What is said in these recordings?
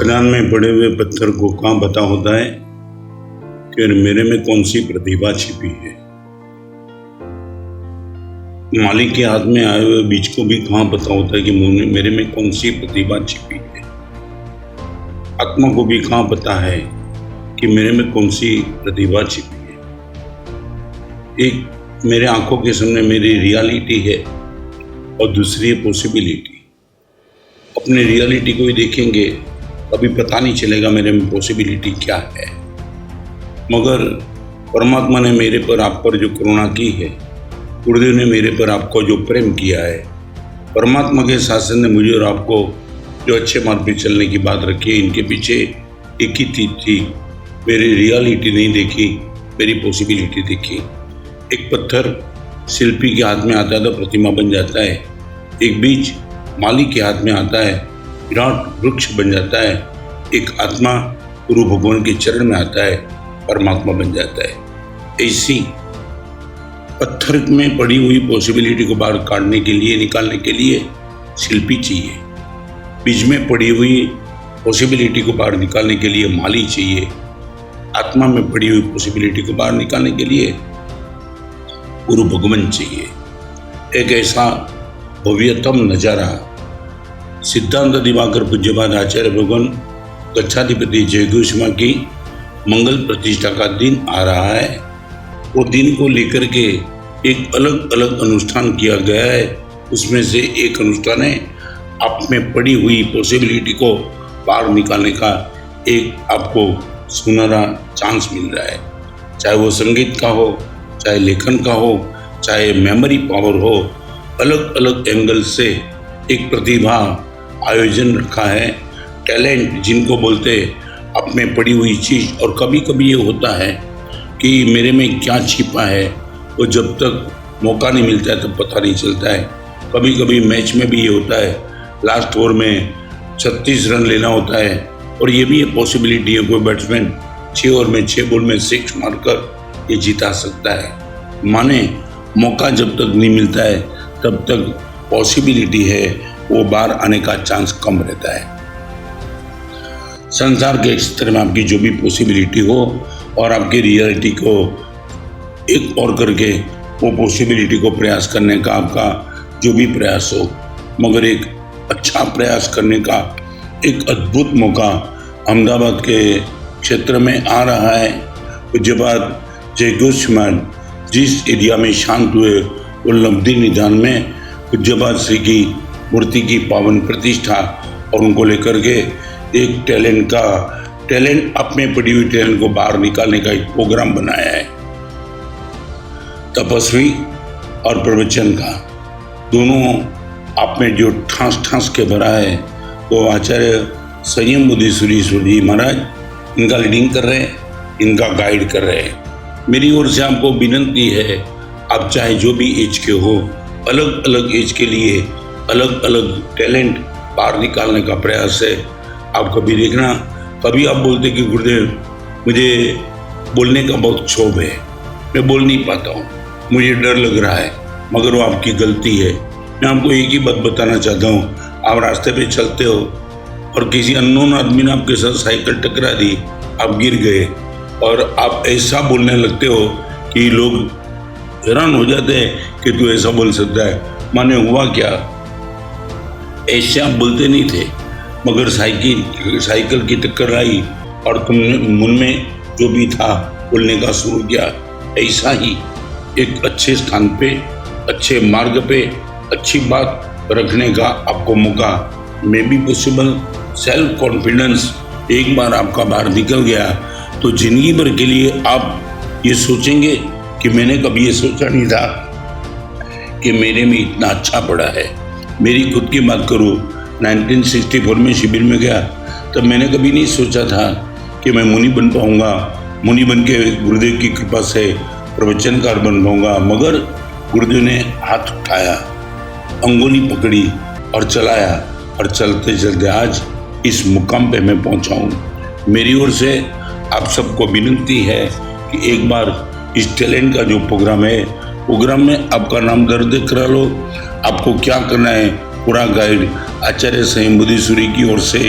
खदान में पड़े हुए पत्थर को कहाँ पता होता है कि मेरे में कौन सी प्रतिभा छिपी है। मालिक के हाथ में आए हुए बीज को भी कहाँ पता होता है कि मेरे में कौन सी प्रतिभा छिपी है। आत्मा को भी कहाँ पता है कि मेरे में कौन सी प्रतिभा छिपी है। एक मेरे आंखों के सामने मेरी रियलिटी है और दूसरी है पॉसिबिलिटी। अपने रियलिटी को ही देखेंगे अभी पता नहीं चलेगा मेरे में पॉसिबिलिटी क्या है। मगर परमात्मा ने मेरे पर आप पर जो करुणा की है, गुरुदेव ने मेरे पर आपको जो प्रेम किया है, परमात्मा के शासन ने मुझे और आपको जो अच्छे मार्ग पर चलने की बात रखी है, इनके पीछे एक ही चीज थी, मेरी रियलिटी नहीं देखी, मेरी पॉसिबिलिटी देखी। एक पत्थर शिल्पी के हाथ में आता है तो प्रतिमा बन जाता है, एक बीज मालिक के हाथ में आता है विराट वृक्ष बन जाता है, एक आत्मा गुरु भगवान के चरण में आता है परमात्मा बन जाता है। ऐसी पत्थर में पड़ी हुई पॉसिबिलिटी को बाहर काटने के लिए, निकालने के लिए शिल्पी चाहिए। बीज में पड़ी हुई पॉसिबिलिटी को बाहर निकालने के लिए माली चाहिए। आत्मा में पड़ी हुई पॉसिबिलिटी को बाहर निकालने के लिए गुरु भगवान चाहिए। एक ऐसा भव्यतम नजारा सिद्धांत दिवाकर पूज्यपाद आचार्य भगवान गच्छाधिपति जय गोस्वामी की मंगल प्रतिष्ठा का दिन आ रहा है। वो दिन को लेकर के एक अलग अलग अनुष्ठान किया गया है। उसमें से एक अनुष्ठान है आप में पड़ी हुई पॉसिबिलिटी को बाहर निकालने का एक आपको सुनहरा चांस मिल रहा है। चाहे वो संगीत का हो, चाहे लेखन का हो, चाहे मेमोरी पावर हो, अलग अलग एंगल से एक प्रतिभा आयोजन रखा है। टैलेंट जिनको बोलते आप में पड़ी हुई चीज़। और कभी कभी ये होता है कि मेरे में क्या छिपा है वो जब तक मौका नहीं मिलता है तब पता नहीं चलता है। कभी कभी मैच में भी ये होता है, लास्ट ओवर में 36 रन लेना होता है और ये भी एक पॉसिबिलिटी है कोई बैट्समैन 6 ओवर में 6 बॉल में 6 मारकर ये जिता सकता है। माने मौका जब तक नहीं मिलता है तब तक पॉसिबिलिटी है वो बाहर आने का चांस कम रहता है। संसार के क्षेत्र में आपकी जो भी पॉसिबिलिटी हो और आपकी रियलिटी को एक और करके वो पॉसिबिलिटी को प्रयास करने का आपका जो भी प्रयास हो, मगर एक अच्छा प्रयास करने का एक अद्भुत मौका अहमदाबाद के क्षेत्र में आ रहा है। पूज्यपाद जय गोस्वामी जिस एरिया में शांत हुए वो लब्धि निदान में पूज्यपाद श्री की मूर्ति की पावन प्रतिष्ठा और उनको लेकर के एक टैलेंट अपने पड़ी हुई टैलेंट को बाहर निकालने का एक प्रोग्राम बनाया है। तपस्वी और प्रवचन का दोनों आप में जो ठास के भरा है वो आचार्य संयम बुद्धेश्वरीश्वर जी महाराज इनका लीडिंग कर रहे हैं, इनका गाइड कर रहे हैं। मेरी ओर से आपको विनंती है, आप चाहे जो भी एज के हो, अलग अलग एज के लिए अलग अलग टैलेंट बाहर निकालने का प्रयास है। आप कभी देखना, कभी आप बोलते कि गुरुदेव मुझे बोलने का बहुत क्षोभ है, मैं बोल नहीं पाता हूँ, मुझे डर लग रहा है, मगर वो आपकी गलती है। मैं आपको एक ही बात बताना चाहता हूँ, आप रास्ते पे चलते हो और किसी अननोन आदमी ने आपके साथ साइकिल टकरा दी, आप गिर गए और आप ऐसा बोलने लगते हो कि लोग हैरान हो जाते हैं कि तू ऐसा बोल सकता है। माने हुआ क्या, ऐसे आप बोलते नहीं थे, मगर साइकिल की टक्कर आई और तुमने मन में जो भी था बोलने का शुरू किया। ऐसा ही एक अच्छे स्थान पे, अच्छे मार्ग पे अच्छी बात रखने का आपको मौका may be possible. Self confidence एक बार आपका बाहर निकल गया तो जिंदगी भर के लिए आप ये सोचेंगे कि मैंने कभी ये सोचा नहीं था कि मेरे में इतना अच्छा पड़ा है। मेरी खुद की बात करूँ, 1964 में शिविर में गया तब मैंने कभी नहीं सोचा था कि मैं मुनि बन पाऊँगा, मुनि बन के गुरुदेव की कृपा से प्रवचनकार बन पाऊँगा। मगर गुरुदेव ने हाथ उठाया, अंगुली पकड़ी और चलाया और चलते चलते आज इस मुकाम पे मैं पहुँचा हूँ। मेरी ओर से आप सबको विनती है कि एक बार इस टैलेंट का जो प्रोग्राम है, प्रोग्राम में आपका नाम दर्ज करा लो। आपको क्या करना है पूरा गाइड आचार्य संयम बुद्धेश्वरी की ओर से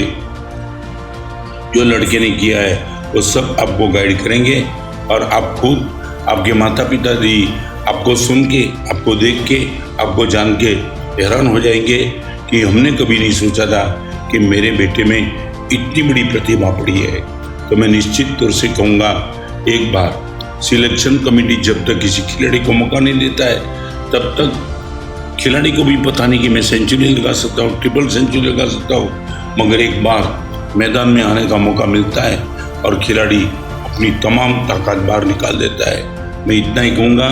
जो लड़के ने किया है वो सब आपको गाइड करेंगे और आप खुद, आपके माता पिता भी आपको सुन के, आपको देख के, आपको जान के हैरान हो जाएंगे कि हमने कभी नहीं सोचा था कि मेरे बेटे में इतनी बड़ी प्रतिभा पड़ी है। तो मैं निश्चित तौर से कहूँगा, एक बार सिलेक्शन कमेटी जब तक किसी खिलाड़ी को मौका नहीं देता है तब तक खिलाड़ी को भी पता नहीं कि मैं सेंचुरी लगा सकता हूँ, ट्रिपल सेंचुरी लगा सकता हूँ, मगर एक बार मैदान में आने का मौका मिलता है और खिलाड़ी अपनी तमाम ताकत बाहर निकाल देता है। मैं इतना ही कहूँगा,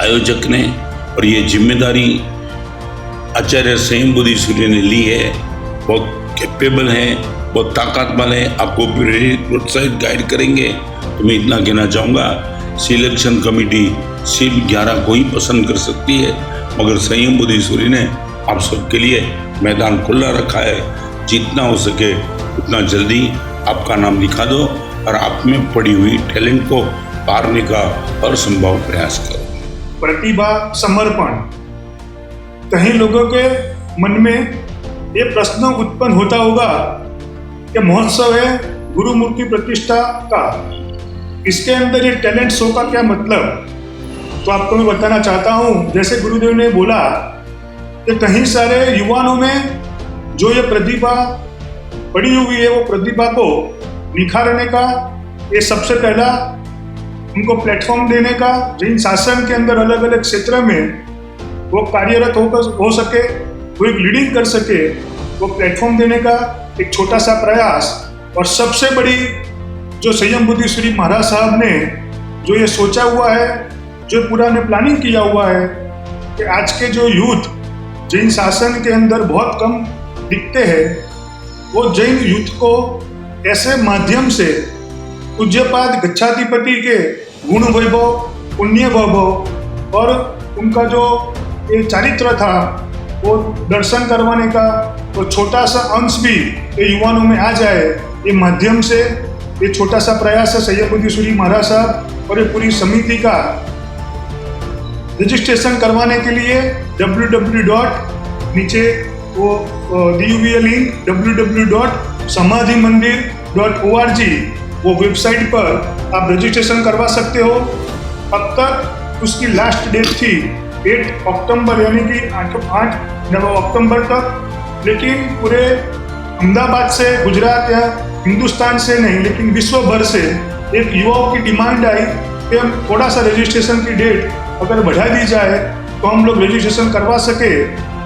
आयोजक ने और ये जिम्मेदारी आचार्य संयम बुद्धि सूर्य ने ली है, बहुत कैपेबल है, बहुत ताकतवर है, आपको प्रोत्साहित गाइड करेंगे। तो मैं इतना कहना चाहूँगा, सिलेक्शन कमेटी सिर्फ 11 को ही पसंद कर सकती है, मगर संयम बुद्धि सूर्य ने आप सबके लिए मैदान खुला रखा है। जितना हो सके उतना जल्दी आपका नाम लिखा दो और आप में पड़ी हुई टैलेंट को पारने का हर संभव प्रयास करो। प्रतिभा, समर्पण। कहीं लोगों के मन में ये प्रश्न उत्पन्न होता होगा कि महोत्सव है गुरु मूर्ति प्रतिष्ठा का, इसके अंदर ये टैलेंट शो का क्या मतलब? तो आपको मैं बताना चाहता हूँ, जैसे गुरुदेव ने बोला कि कहीं सारे युवाओं में जो ये प्रतिभा पड़ी हुई है, वो प्रतिभा को निखारने का ये सबसे पहला उनको प्लेटफॉर्म देने का, जैन शासन के अंदर अलग अलग क्षेत्र में वो कार्यरत हो सके, वो एक लीडिंग कर सके, वो प्लेटफॉर्म देने का एक छोटा सा प्रयास। और सबसे बड़ी जो संयम बुद्धि श्री महाराज साहब ने जो ये सोचा हुआ है, जो पूरा ने प्लानिंग किया हुआ है कि आज के जो यूथ जैन शासन के अंदर बहुत कम दिखते हैं, वो जैन यूथ को ऐसे माध्यम से पूज्यपाद गच्छाधिपति के गुण वैभव, पुण्य वैभव और उनका जो ये चारित्र था वो दर्शन करवाने का वो छोटा सा अंश भी ये युवाओं में आ जाए, ये माध्यम से ये छोटा सा प्रयास है संयम बुद्धि सूर्य महाराज साहब और ये पूरी समिति का। रजिस्ट्रेशन करवाने के लिए नीचे वो दी हुई है लिंक www.samadhimandir.org, वो वेबसाइट पर आप रजिस्ट्रेशन करवा सकते हो। अब तक उसकी लास्ट डेट थी 8 अक्टूबर, यानी कि 8 अक्टूबर तक, लेकिन पूरे अहमदाबाद से, गुजरात या हिंदुस्तान से नहीं लेकिन विश्व भर से एक युवाओं की डिमांड आई कि हम थोड़ा सा रजिस्ट्रेशन की डेट अगर बढ़ा दी जाए तो हम लोग रजिस्ट्रेशन करवा सके।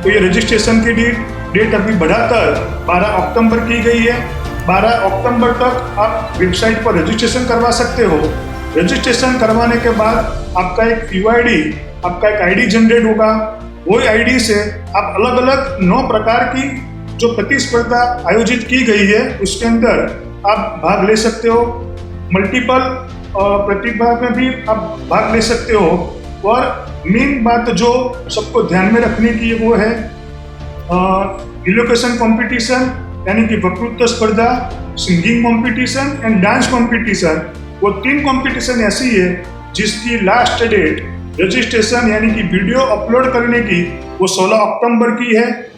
तो ये रजिस्ट्रेशन की डेट अभी बढ़ाकर 12 अक्टूबर की गई है। 12 अक्टूबर तक आप वेबसाइट पर रजिस्ट्रेशन करवा सकते हो। रजिस्ट्रेशन करवाने के बाद आपका एक UID, आपका एक ID जनरेट होगा। वो ID से आप अलग अलग 9 प्रकार की जो प्रतिस्पर्धा आयोजित की गई है उसके अंदर आप भाग ले सकते हो। मल्टीपल प्रतिभा में भी आप भाग ले सकते हो। और मेन बात जो सबको ध्यान में रखने की वो है इलोकेशन कंपटीशन, यानी कि वक्तृत्व स्पर्धा, singing competition and dance competition. वो 3 कंपटीशन ऐसी है जिसकी लास्ट डेट रजिस्ट्रेशन यानी कि वीडियो अपलोड करने की वो 16 अक्टूबर की है।